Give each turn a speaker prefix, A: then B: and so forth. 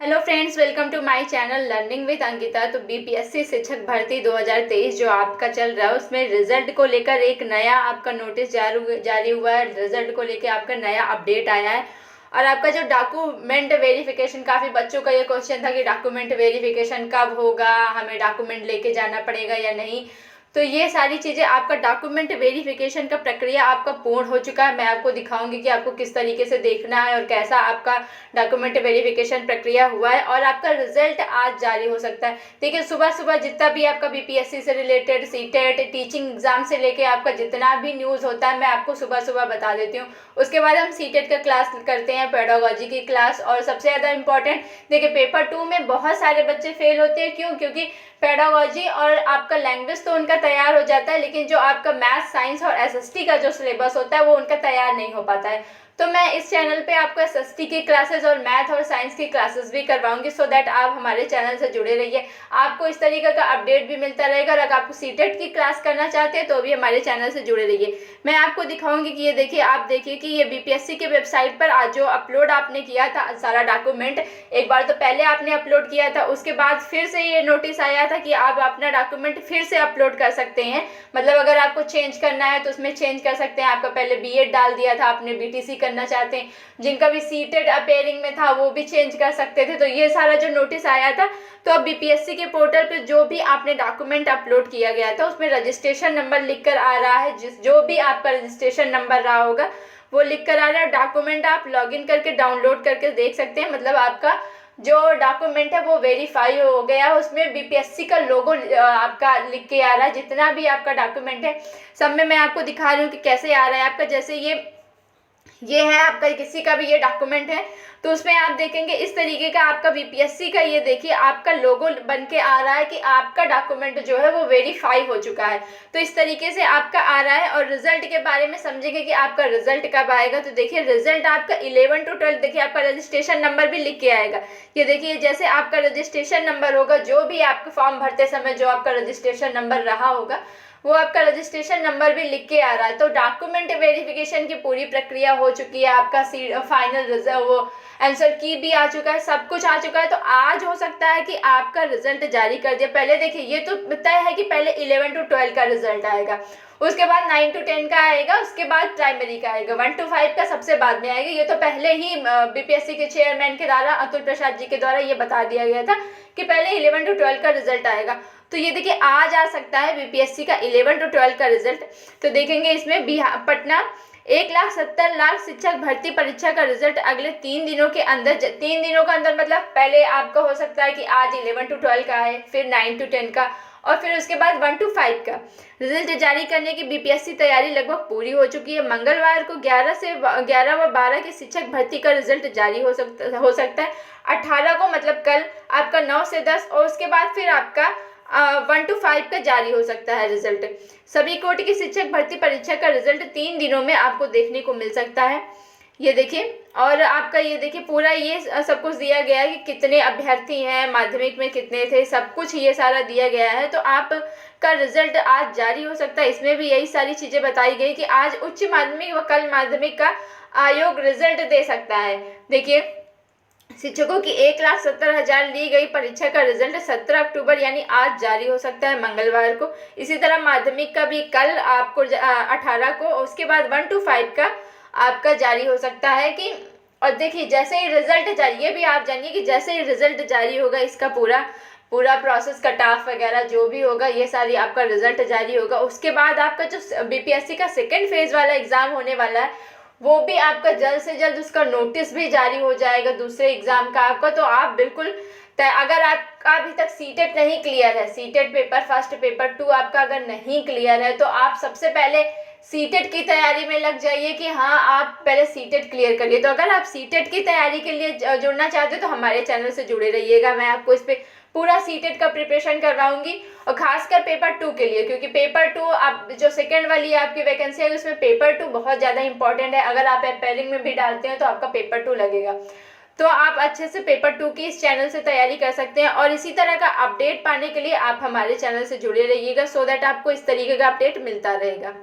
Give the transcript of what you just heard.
A: Hello friends, welcome to my channel learning with Ankita. तो BPSC शिक्षक भर्ती 2023 जो आपका चल रहा है उसमें रिजल्ट को लेकर एक नया आपका नोटिस जारी हुआ है। रिजल्ट को लेकर आपका नया अपडेट आया है और आपका जो डॉक्यूमेंट वेरिफिकेशन, काफ़ी बच्चों का ये क्वेश्चन था कि डॉक्यूमेंट वेरिफिकेशन कब होगा, हमें डॉक्यूमेंट लेके जाना पड़ेगा या नहीं। तो ये सारी चीज़ें, आपका डॉक्यूमेंट वेरिफिकेशन का प्रक्रिया आपका पूर्ण हो चुका है। मैं आपको दिखाऊंगी कि आपको किस तरीके से देखना है और कैसा आपका डॉक्यूमेंट वेरिफिकेशन प्रक्रिया हुआ है और आपका रिजल्ट आज जारी हो सकता है। देखिए, सुबह सुबह जितना भी आपका बीपीएससी से रिलेटेड, सीटेट, टीचिंग एग्जाम से लेके आपका जितना भी न्यूज़ होता है मैं आपको सुबह सुबह बता देती हूँ। उसके बाद हम सीटेट का क्लास करते हैं, पेडागोजी की क्लास। और सबसे ज़्यादा इंपॉर्टेंट, देखिए पेपर 2 में बहुत सारे बच्चे फेल होते हैं। क्यों? क्योंकि पेडागोजी और आपका लैंग्वेज तो उनका तैयार हो जाता है, लेकिन जो आपका मैथ, साइंस और एसएसटी का जो सिलेबस होता है वो उनका तैयार नहीं हो पाता है। तो मैं इस चैनल पे आपको एसएसटी की क्लासेस और मैथ और साइंस की क्लासेस भी करवाऊंगी, सो दैट आप हमारे चैनल से जुड़े रहिए। आपको इस तरीके का अपडेट भी मिलता रहेगा। अगर आपको सीटेट की क्लास करना चाहते हैं तो भी हमारे चैनल से जुड़े रहिए। मैं आपको दिखाऊंगी कि ये देखिए, आप देखिए कि ये बीपीएससी के वेबसाइट पर आज जो अपलोड आपने किया था सारा डॉक्यूमेंट, एक बार तो पहले आपने अपलोड किया था, उसके बाद फिर से ये नोटिस आया था कि आप अपना डॉक्यूमेंट फिर से अपलोड कर सकते हैं। मतलब अगर आपको चेंज करना है तो उसमें चेंज कर सकते हैं। आपका पहले बीएड डाल दिया था, आपने बीटीसी करना चाहते हैं, जिनका भी सीटेट अपेयरिंग में था वो भी चेंज कर सकते थे। तो ये सारा जो नोटिस आया था, तो अब बीपीएससी के पोर्टल पे जो भी आपने डॉक्यूमेंट अपलोड किया गया था उसमें रजिस्ट्रेशन नंबर लिख कर आ रहा है। जो भी आपका रजिस्ट्रेशन नंबर रहा होगा वो लिख कर आ रहा है। डॉक्यूमेंट आप लॉगिन करके डाउनलोड करके देख सकते हैं। मतलब आपका जो डॉक्यूमेंट है वो वेरीफाई हो गया, उसमें बीपीएससी का लोगो आपका लिख के आ रहा है। जितना भी आपका डॉक्यूमेंट है सब में मैं आपको दिखा रही हूँ कि कैसे आ रहा है आपका। जैसे ये है आपका, किसी का भी ये डॉक्यूमेंट है तो उसमें आप देखेंगे इस तरीके का आपका बीपीएससी का, ये देखिए आपका लोगो बन के आ रहा है कि आपका डॉक्यूमेंट जो है वो वेरीफाई हो चुका है। तो इस तरीके से आपका आ रहा है। और रिजल्ट के बारे में समझेंगे कि आपका रिजल्ट कब आएगा। तो देखिए रिजल्ट आपका 11 to 12, देखिए आपका रजिस्ट्रेशन नंबर भी लिख के आएगा। ये देखिए, जैसे आपका रजिस्ट्रेशन नंबर होगा, जो भी आपका फॉर्म भरते समय जो आपका रजिस्ट्रेशन नंबर रहा होगा वो आपका रजिस्ट्रेशन नंबर भी लिख के आ रहा है। तो डॉक्यूमेंट वेरिफिकेशन की पूरी प्रक्रिया हो चुकी है। आपका फाइनल रिजल्ट, वो आंसर की भी आ चुका है, सब कुछ आ चुका है। तो आज हो सकता है कि आपका रिजल्ट जारी कर दिया। पहले देखिए, ये तो तय है कि पहले 11 to 12 का रिजल्ट आएगा, उसके बाद 9 to 10 का आएगा, उसके बाद प्राइमरी का आएगा, 1 to 5 का सबसे बाद में आएगा। ये तो पहले ही बीपीएससी के चेयरमैन के द्वारा, अतुल प्रसाद जी के द्वारा ये बता दिया गया था कि पहले 11 to 12 का रिजल्ट आएगा। तो ये देखिए आज आ सकता है बीपीएससी का 11 to 12 का रिजल्ट। तो देखेंगे इसमें बिहार, पटना 1,70,00,000 शिक्षक भर्ती परीक्षा का रिजल्ट अगले 3 दिनों के अंदर, 3 दिनों के अंदर मतलब पहले आपका हो सकता है कि आज 11 to 12 का है, फिर 9 to 10 का और फिर उसके बाद 1 to 5 का रिजल्ट जारी करने की बीपीएससी तैयारी लगभग पूरी हो चुकी है। मंगलवार को 11 व 12 की शिक्षक भर्ती का रिजल्ट जारी हो सकता है। 18 को मतलब कल आपका 9 से 10 और उसके बाद फिर आपका 1 to 5 का जारी हो सकता है रिजल्ट। सभी कोटि की शिक्षक भर्ती परीक्षा का रिजल्ट 3 दिनों में आपको देखने को मिल सकता है। ये देखिए, और आपका ये देखिए पूरा ये सब कुछ दिया गया है कि कितने अभ्यर्थी हैं, माध्यमिक में कितने थे, सब कुछ ये सारा दिया गया है। तो आप का रिजल्ट आज जारी हो सकता है। इसमें भी यही सारी चीज़ें बताई गई कि आज उच्च माध्यमिक व कल माध्यमिक का आयोग रिजल्ट दे सकता है। देखिए, शिक्षकों की 1,70,000 ली गई परीक्षा का रिजल्ट 17 अक्टूबर यानी आज जारी हो सकता है, मंगलवार को। इसी तरह माध्यमिक का भी कल आपको 18 को, उसके बाद 1 to 5 का आपका जारी हो सकता है कि। और देखिए जैसे ही रिजल्ट जारी, ये भी आप जानिए कि जैसे ही रिजल्ट जारी होगा इसका पूरा प्रोसेस, कट ऑफ वगैरह जो भी होगा, ये सारी आपका रिजल्ट जारी होगा। उसके बाद आपका जो बीपीएससी का सेकेंड फेज वाला एग्जाम होने वाला है वो भी आपका जल्द से जल्द उसका नोटिस भी जारी हो जाएगा, दूसरे एग्जाम का आपका। तो आप बिल्कुल, अगर आपका अभी तक सीटेट नहीं क्लियर है, सीटेट पेपर 1, पेपर 2 आपका अगर नहीं क्लियर है तो आप सबसे पहले सीटेट की तैयारी में लग जाइए कि हाँ आप पहले सीटेट क्लियर करिए। तो अगर आप सीटेट की तैयारी के लिए जुड़ना चाहते हो तो हमारे चैनल से जुड़े रहिएगा। मैं आपको इस पर पूरा सीटेट का प्रिपरेशन करवाऊंगी और खासकर पेपर 2 के लिए, क्योंकि पेपर 2 आप जो सेकेंड वाली आपकी वैकेंसी है उसमें पेपर 2 बहुत ज़्यादा इंपॉर्टेंट है। अगर आप अपेयरिंग में भी डालते हैं तो आपका पेपर 2 लगेगा। तो आप अच्छे से पेपर 2 की इस चैनल से तैयारी कर सकते हैं। और इसी तरह का अपडेट पाने के लिए आप हमारे चैनल से जुड़े रहिएगा, सो दैट आपको इस तरीके का अपडेट मिलता रहेगा।